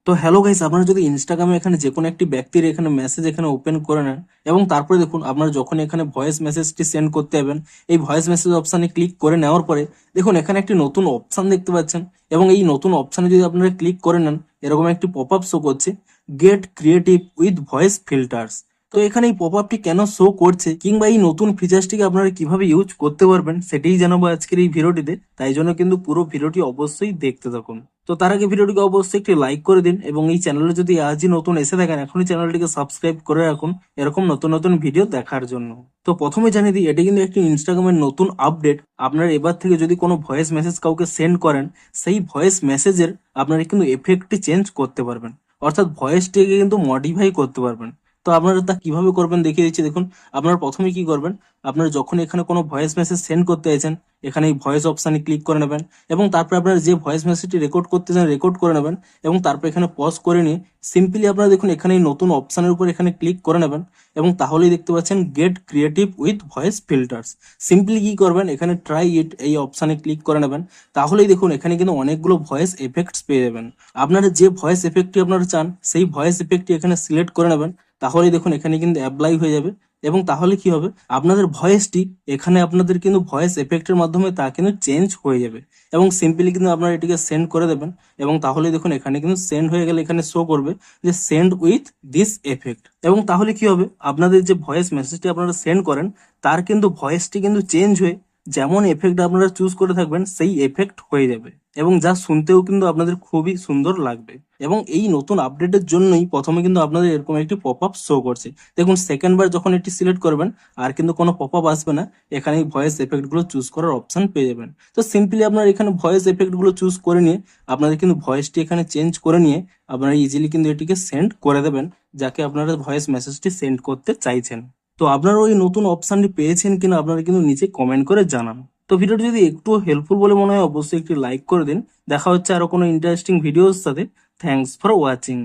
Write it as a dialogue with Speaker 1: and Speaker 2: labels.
Speaker 1: তো hello guys, আপনারা যদি ইনস্টাগ্রামে এখানে যে কোনো একটি ব্যক্তির এখানে মেসেজ এখানে ওপেন করে নেন এবং তারপরে দেখুন আপনারা যখন এখানে ভয়েস মেসেজটি সেন্ড করতে যাবেন, এই ভয়েস মেসেজ অপশানে ক্লিক করে নেওয়ার পরে দেখুন এখানে একটি নতুন অপশান দেখতে পাচ্ছেন এবং এই নতুন অপশানে যদি আপনারা ক্লিক করে নেন এরকম একটি পপ আপ শো করছে, get creative with voice filters. তো এখানে এই পপ আপটি কেন শো করছে কিংবা এই নতুন ফিচার্সটিকে আপনারা কিভাবে ইউজ করতে পারবেন সেটাই জানাবো আজকের এই ভিডিওটিতে, তাই জন্য কিন্তু পুরো ভিডিওটি অবশ্যই দেখতে থাকুন। তো তার আগে ভিডিওটিকে অবশ্যই একটি লাইক করে দিন এবং এই চ্যানেলে যদি আজই নতুন এসে থাকেন এখনই চ্যানেলটিকে সাবস্ক্রাইব করে রাখুন এরকম নতুন নতুন ভিডিও দেখার জন্য। তো প্রথমে জানিয়ে দিই, এটি কিন্তু একটি ইনস্টাগ্রামের নতুন আপডেট। আপনারা এবার থেকে যদি কোনো ভয়েস মেসেজ কাউকে সেন্ড করেন, সেই ভয়েস মেসেজের আপনারা কিন্তু এফেক্টটি চেঞ্জ করতে পারবেন, অর্থাৎ ভয়েসটিকে কিন্তু মডিফাই করতে পারবেন। তো আপনারা তা কিভাবে করবেন দেখিয়ে দিচ্ছি। দেখুন, আপনারা প্রথমে কি করবেন, আপনারা যখন এখানে কোনো ভয়েস মেসেজ সেন্ড করতে চাইছেন এখানে এই ভয়েস অপশানে ক্লিক করে নেবেন এবং তারপরে আপনারা যে ভয়েস মেসেজটি রেকর্ড করতে চান রেকর্ড করে নেবেন এবং তারপর এখানে পজ করে নিয়ে সিম্পলি আপনারা দেখুন এখানে এই নতুন অপশানের উপর এখানে ক্লিক করে নেবেন এবং তাহলেই দেখতে পাচ্ছেন get creative with voice filters. Simply কি করবেন, এখানে ট্রাই ইট এই অপশানে ক্লিক করে নেবেন, তাহলেই দেখুন এখানে কিন্তু অনেকগুলো ভয়েস এফেক্টস পেয়ে যাবেন। আপনারা যে ভয়েস এফেক্টটি আপনারা চান সেই ভয়েস এফেক্টটি এখানে সিলেক্ট করে নেবেন, তাহলেই দেখুন এখানে কিন্তু অ্যাপ্লাই হয়ে যাবে এবং তাহলে কি হবে, আপনাদের ভয়েসটি এখানে আপনাদের কিন্তু ভয়েস এফেক্টের মাধ্যমে তা কিন্তু চেঞ্জ হয়ে যাবে এবং সিম্পলি কিন্তু আপনারা এটিকে সেন্ড করে দেবেন এবং তাহলে দেখুন এখানে কিন্তু সেন্ড হয়ে গেলে এখানে শো করবে যে সেন্ড উইথ দিস এফেক্ট এবং তাহলে কি হবে, আপনাদের যে ভয়েস মেসেজটি আপনারা সেন্ড করেন তার কিন্তু ভয়েসটি কিন্তু চেঞ্জ হয়ে যেমন এফেক্ট আপনারা চুজ করে থাকবেন সেই এফেক্ট হয়ে যাবে এবং যা শুনতেও কিন্তু আপনাদের খুবই সুন্দর লাগবে। এবং এই নতুন আপডেটের জন্যই প্রথমে কিন্তু আপনাদের এরকম একটি পপ আপ শো করছে। দেখুন, সেকেন্ড বার যখন এটি সিলেক্ট করবেন আর কিন্তু কোনো পপ আপ আসবে না, এখানে এই ভয়েস এফেক্ট গুলো চুজ করার অপশন পেয়ে যাবেন। তো সিম্পলি আপনারা এখানে ভয়েস এফেক্ট গুলো চুজ করে নিয়ে আপনাদের কিন্তু ভয়েসটি এখানে চেঞ্জ করে নিয়ে আপনারা ইজিলি কিন্তু এটিকে সেন্ড করে দেবেন যাকে আপনারা ভয়েস মেসেজটি সেন্ড করতে চাইছেন। তো আপনারা ওই নতুন অপশনটি পেয়েছেন কিনা আপনারা কিন্তু নিচে কমেন্ট করে জানান। তো ভিডিওটি যদি একটু হেল্পফুল বলে মনে হয় অবশ্যই একটি লাইক করে দিন। দেখা হচ্ছে আরো কোনো ইন্টারেস্টিং ভিডিওর সাথে। Thanks for watching.